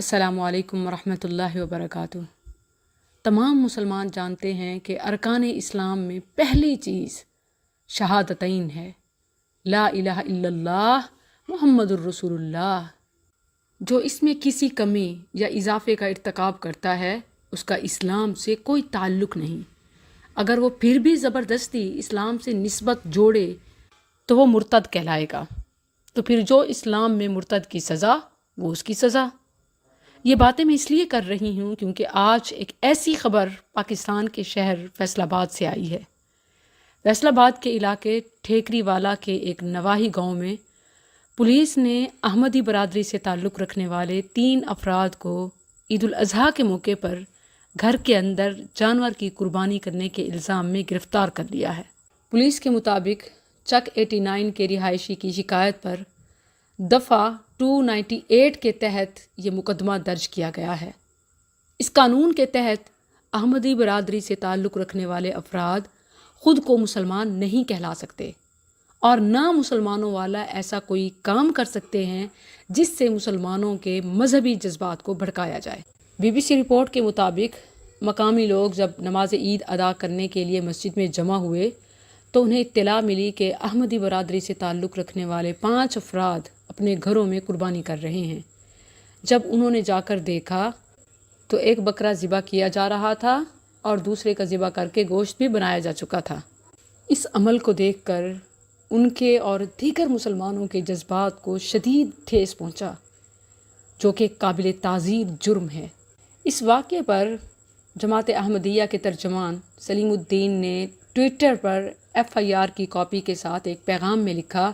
السلام علیکم ورحمۃ اللہ وبرکاتہ۔ تمام مسلمان جانتے ہیں کہ ارکان اسلام میں پہلی چیز شہادتین ہے، لا الہ الا اللہ محمد الرسول اللہ۔ جو اس میں کسی کمی یا اضافے کا ارتکاب کرتا ہے اس کا اسلام سے کوئی تعلق نہیں۔ اگر وہ پھر بھی زبردستی اسلام سے نسبت جوڑے تو وہ مرتد کہلائے گا۔ تو پھر جو اسلام میں مرتد کی سزا وہ اس کی سزا۔ یہ باتیں میں اس لیے کر رہی ہوں کیونکہ آج ایک ایسی خبر پاکستان کے شہر فیصل آباد سے آئی ہے۔ فیصل آباد کے علاقے ٹھیکری والا کے ایک نواحی گاؤں میں پولیس نے احمدی برادری سے تعلق رکھنے والے 3 افراد کو عید الاضحیٰ کے موقع پر گھر کے اندر جانور کی قربانی کرنے کے الزام میں گرفتار کر لیا ہے۔ پولیس کے مطابق چک 89 کے رہائشی کی شکایت پر دفعہ 298 کے تحت یہ مقدمہ درج کیا گیا ہے۔ اس قانون کے تحت احمدی برادری سے تعلق رکھنے والے افراد خود کو مسلمان نہیں کہلا سکتے اور نہ مسلمانوں والا ایسا کوئی کام کر سکتے ہیں جس سے مسلمانوں کے مذہبی جذبات کو بھڑکایا جائے۔ BBC رپورٹ کے مطابق مقامی لوگ جب نماز عید ادا کرنے کے لیے مسجد میں جمع ہوئے تو انہیں اطلاع ملی کہ احمدی برادری سے تعلق رکھنے والے 5 افراد اپنے گھروں میں قربانی کر رہے ہیں۔ جب انہوں نے جا کر دیکھا تو ایک بکرا ذبح کیا جا رہا تھا اور دوسرے کا ذبح کر کے گوشت بھی بنایا جا چکا تھا۔ اس عمل کو دیکھ کر ان کے اور دیگر مسلمانوں کے جذبات کو شدید ٹھیس پہنچا، جو کہ قابل تعزیر جرم ہے۔ اس واقعے پر جماعت احمدیہ کے ترجمان سلیم الدین نے ٹویٹر پر FIR کی کاپی کے ساتھ ایک پیغام میں لکھا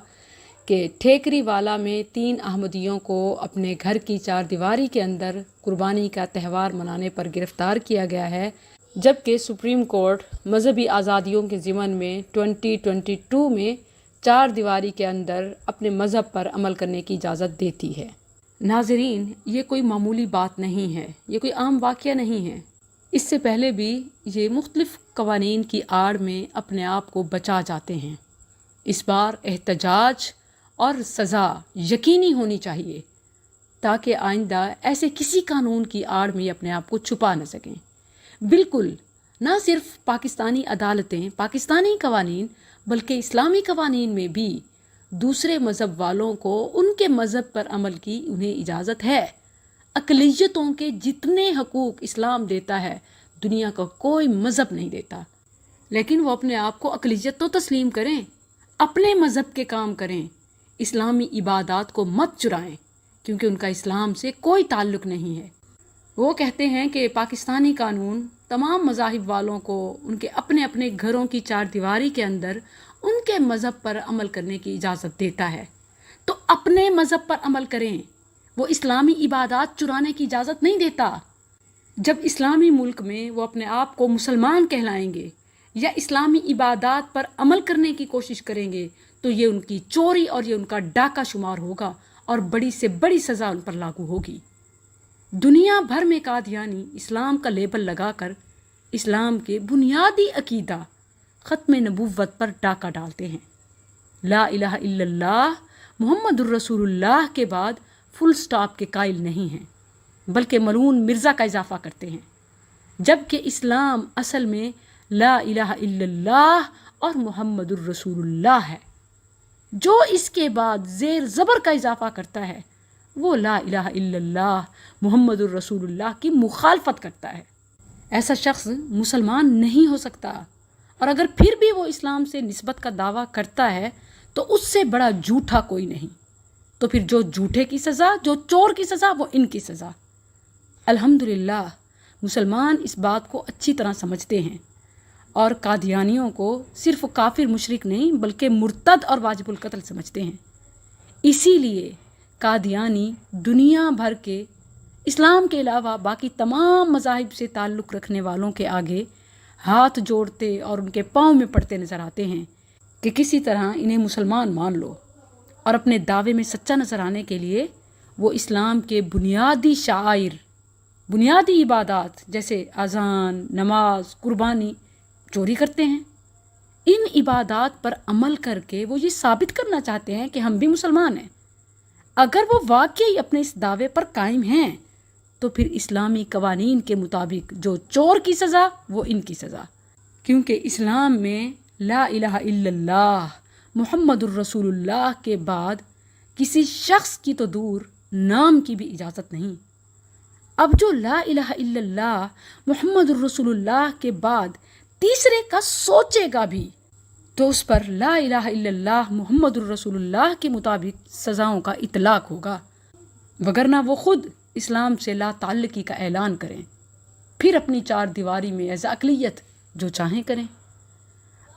کہ ٹھیکری والا میں 3 احمدیوں کو اپنے گھر کی 4 دیواری کے اندر قربانی کا تہوار منانے پر گرفتار کیا گیا ہے، جبکہ سپریم کورٹ مذہبی آزادیوں کے ضمن میں 2022 میں 4 دیواری کے اندر اپنے مذہب پر عمل کرنے کی اجازت دیتی ہے۔ ناظرین، یہ کوئی معمولی بات نہیں ہے، یہ کوئی عام واقعہ نہیں ہے۔ اس سے پہلے بھی یہ مختلف قوانین کی آڑ میں اپنے آپ کو بچا جاتے ہیں۔ اس بار احتجاج اور سزا یقینی ہونی چاہیے تاکہ آئندہ ایسے کسی قانون کی آڑ میں اپنے آپ کو چھپا نہ سکیں۔ بالکل نہ صرف پاکستانی عدالتیں، پاکستانی قوانین، بلکہ اسلامی قوانین میں بھی دوسرے مذہب والوں کو ان کے مذہب پر عمل کی انہیں اجازت ہے۔ اقلیتوں کے جتنے حقوق اسلام دیتا ہے دنیا کا کوئی مذہب نہیں دیتا، لیکن وہ اپنے آپ کو اقلیت تو تسلیم کریں، اپنے مذہب کے کام کریں، اسلامی عبادات کو مت چرائیں کیونکہ ان کا اسلام سے کوئی تعلق نہیں ہے۔ وہ کہتے ہیں کہ پاکستانی قانون تمام مذاہب والوں کو ان کے اپنے اپنے گھروں کی 4 دیواری کے اندر ان کے مذہب پر عمل کرنے کی اجازت دیتا ہے، تو اپنے مذہب پر عمل کریں۔ وہ اسلامی عبادات چرانے کی اجازت نہیں دیتا۔ جب اسلامی ملک میں وہ اپنے آپ کو مسلمان کہلائیں گے یا اسلامی عبادات پر عمل کرنے کی کوشش کریں گے تو یہ ان کی چوری اور یہ ان کا ڈاکہ شمار ہوگا اور بڑی سے بڑی سزا ان پر لاگو ہوگی۔ دنیا بھر میں قادیانی اسلام کا لیبل لگا کر اسلام کے بنیادی عقیدہ ختم نبوت پر ڈاکہ ڈالتے ہیں۔ لا الہ الا اللہ محمد الرسول اللہ کے بعد فل سٹاپ کے قائل نہیں ہیں، بلکہ ملعون مرزا کا اضافہ کرتے ہیں، جبکہ اسلام اصل میں لا الہ الا اللہ اور محمد الرسول اللہ ہے۔ جو اس کے بعد زیر زبر کا اضافہ کرتا ہے وہ لا الہ الا اللہ محمد الرسول اللہ کی مخالفت کرتا ہے۔ ایسا شخص مسلمان نہیں ہو سکتا، اور اگر پھر بھی وہ اسلام سے نسبت کا دعویٰ کرتا ہے تو اس سے بڑا جھوٹا کوئی نہیں۔ تو پھر جو جھوٹے کی سزا، جو چور کی سزا، وہ ان کی سزا۔ الحمدللہ مسلمان اس بات کو اچھی طرح سمجھتے ہیں اور قادیانیوں کو صرف کافر مشرک نہیں بلکہ مرتد اور واجب القتل سمجھتے ہیں۔ اسی لیے قادیانی دنیا بھر کے اسلام کے علاوہ باقی تمام مذاہب سے تعلق رکھنے والوں کے آگے ہاتھ جوڑتے اور ان کے پاؤں میں پڑتے نظر آتے ہیں کہ کسی طرح انہیں مسلمان مان لو، اور اپنے دعوے میں سچا نظر آنے کے لیے وہ اسلام کے بنیادی شعائر، بنیادی عبادات جیسے اذان، نماز، قربانی چوری کرتے ہیں۔ ان عبادات پر عمل کر کے وہ یہ ثابت کرنا چاہتے ہیں کہ ہم بھی مسلمان ہیں۔ اگر وہ واقعی اپنے اس دعوے پر قائم ہیں تو پھر اسلامی قوانین کے مطابق جو چور کی سزا وہ ان کی سزا، کیونکہ اسلام میں لا الہ الا اللہ محمد الرسول اللہ کے بعد کسی شخص کی تو دور نام کی بھی اجازت نہیں۔ اب جو لا الہ الا اللہ محمد الرسول اللہ کے بعد تیسرے کا سوچے گا بھی تو اس پر لا الہ الا اللہ محمد الرسول اللہ کے مطابق سزاؤں کا اطلاق ہوگا، وگرنہ وہ خود اسلام سے لا تعلقی کا اعلان کریں، پھر اپنی چار دیواری میں ایز اقلیت جو چاہیں کریں۔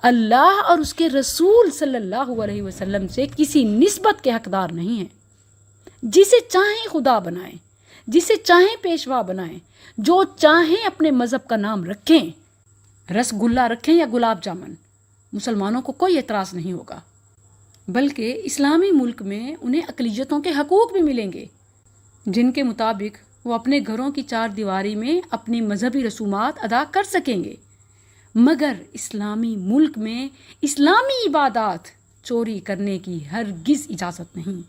اللہ اور اس کے رسول صلی اللہ علیہ وسلم سے کسی نسبت کے حقدار نہیں ہیں۔ جسے چاہیں خدا بنائیں، جسے چاہیں پیشوا بنائیں، جو چاہیں اپنے مذہب کا نام رکھیں، رس گلہ رکھیں یا گلاب جامن، مسلمانوں کو کوئی اعتراض نہیں ہوگا، بلکہ اسلامی ملک میں انہیں اقلیتوں کے حقوق بھی ملیں گے، جن کے مطابق وہ اپنے گھروں کی چار دیواری میں اپنی مذہبی رسومات ادا کر سکیں گے، مگر اسلامی ملک میں اسلامی عبادات چوری کرنے کی ہرگز اجازت نہیں۔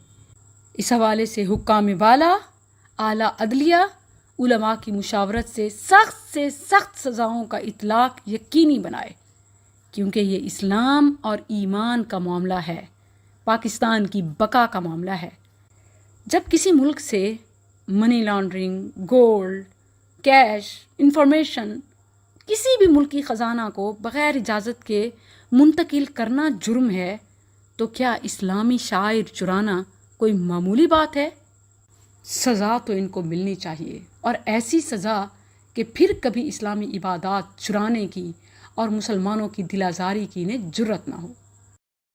اس حوالے سے حکام والا، اعلیٰ عدلیہ، علماء کی مشاورت سے سخت سزاؤں کا اطلاق یقینی بنائے، کیونکہ یہ اسلام اور ایمان کا معاملہ ہے، پاکستان کی بقا کا معاملہ ہے۔ جب کسی ملک سے money laundering, gold, cash, information, کسی بھی ملکی خزانہ کو بغیر اجازت کے منتقل کرنا جرم ہے، تو کیا اسلامی شعائر چرانا کوئی معمولی بات ہے؟ سزا تو ان کو ملنی چاہیے، اور ایسی سزا کہ پھر کبھی اسلامی عبادات چرانے کی اور مسلمانوں کی دل آزاری کی انہیں جرت نہ ہو۔